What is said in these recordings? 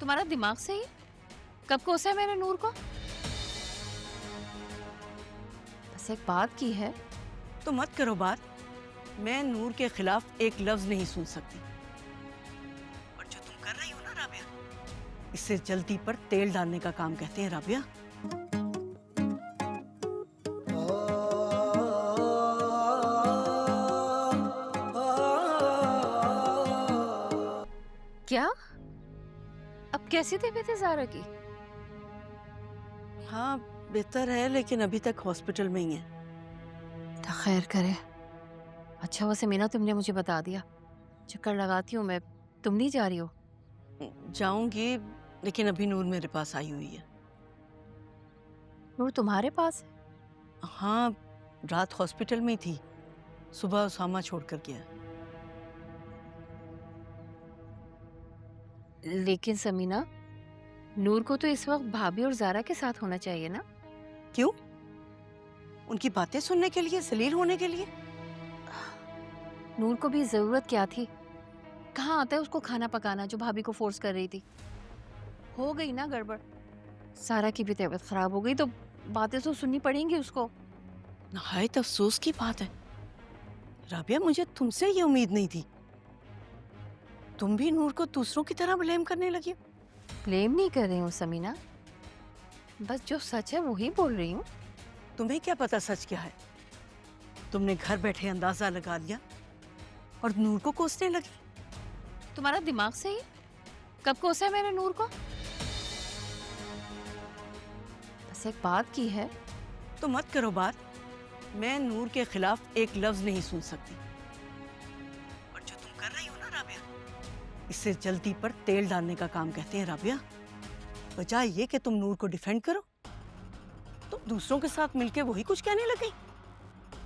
तुम्हारा दिमाग सही है? कब कोसा है मैंने नूर को? बस एक बात की है। तो मत करो बात। मैं नूर के खिलाफ एक लफ्ज नहीं सुन सकती। और जो तुम कर रही हो ना राबिया, इससे जल्दी पर तेल डालने का काम कहते हैं राबिया। क्या? अब कैसी तबीयत है ज़ारा की? हाँ बेहतर है, लेकिन अभी तक हॉस्पिटल में ही है। तो खैर करे। अच्छा वो समीना, तुमने मुझे बता दिया। चक्कर लगाती हूँ मैं। तुम नहीं जा रही हो? जाऊंगी, लेकिन अभी नूर मेरे पास आई हुई है। नूर तुम्हारे पास है? हाँ, रात हॉस्पिटल में ही थी। सुबह उसामा छोड़ कर गया। लेकिन समीना, नूर को तो इस वक्त भाभी और ज़ारा के साथ होना चाहिए ना? क्यों? उनकी बातें सुनने के लिए, जलील होने के लिए? नूर को भी जरूरत क्या थी? कहाँ आता है उसको खाना पकाना जो भाभी को फोर्स कर रही थी? हो गई ना गड़बड़। सारा की भी तबीयत खराब हो गई तो बातें तो सुननी पड़ेंगी उसको। नहायत अफसोस की बात है राबिया, मुझे तुमसे ये उम्मीद नहीं थी। तुम भी नूर को दूसरों की तरह ब्लेम करने लगी हो। ब्लेम नहीं कर रही हूँ समीना, बस जो सच है वही बोल रही हूँ। तुम्हें क्या पता सच क्या है? तुमने घर बैठे अंदाजा लगा लिया और नूर को कोसने लगी। तुम्हारा दिमाग सही है? कब कोसा है मैंने नूर को? बस एक बात की है। तो मत करो बात। मैं नूर के खिलाफ एक लफ्ज नहीं सुन सकती। और जो तुम कर रही हो ना राबिया, इससे जल्दी पर तेल डालने का काम कहते हैं राबिया। बजाय ये कि तुम नूर को डिफेंड करो, तुम दूसरों के साथ मिलके वही कुछ कहने लगी।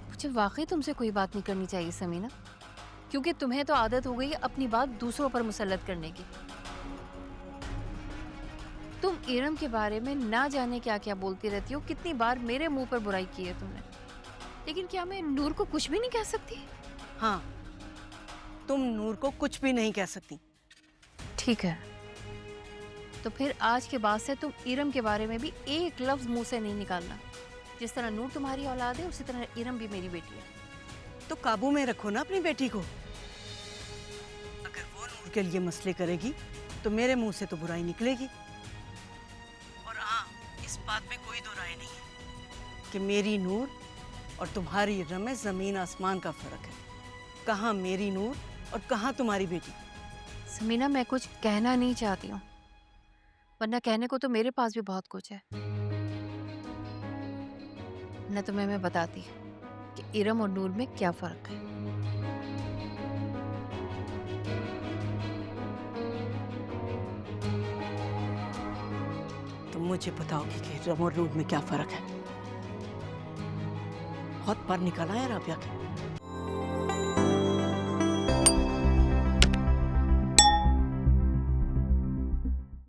मुझे वाकई तुमसे कोई बात नहीं करनी चाहिए समीना, क्योंकि तुम्हें तो आदत हो गई है अपनी बात दूसरों पर मुसल्लत करने की। तुम इरम के बारे में ना जाने क्या क्या बोलती रहती हो। कितनी बार मेरे मुंह पर बुराई की है तुमने, लेकिन क्या मैं नूर को कुछ भी नहीं कह सकती? हाँ, तुम नूर को कुछ भी नहीं कह सकती। ठीक है, तो फिर आज के बाद से तुम इरम के बारे में भी एक लफ्ज मुंह से नहीं निकालना। जिस तरह नूर तुम्हारी औलाद है, उसी तरह इरम भी मेरी बेटी है। तो काबू में रखो ना अपनी बेटी को। अगर वो नूर के लिए मसले करेगी तो मेरे मुंह से तो बुराई निकलेगी। और हाँ, इस बात में कोई दो राय नहीं है कि मेरी नूर और तुम्हारी इरम में जमीन आसमान का फर्क है। कहाँ मेरी नूर और कहाँ तुम्हारी बेटी। समीना, मैं कुछ कहना नहीं चाहती हूँ, वरना कहने को तो मेरे पास भी बहुत कुछ है। न तुम्हें मैं बताती कि इरम और नूर में क्या फर्क है। तुम मुझे बताओगी कि इरम और नूर में क्या फर्क है? बहुत पर निकाला है राबिया के।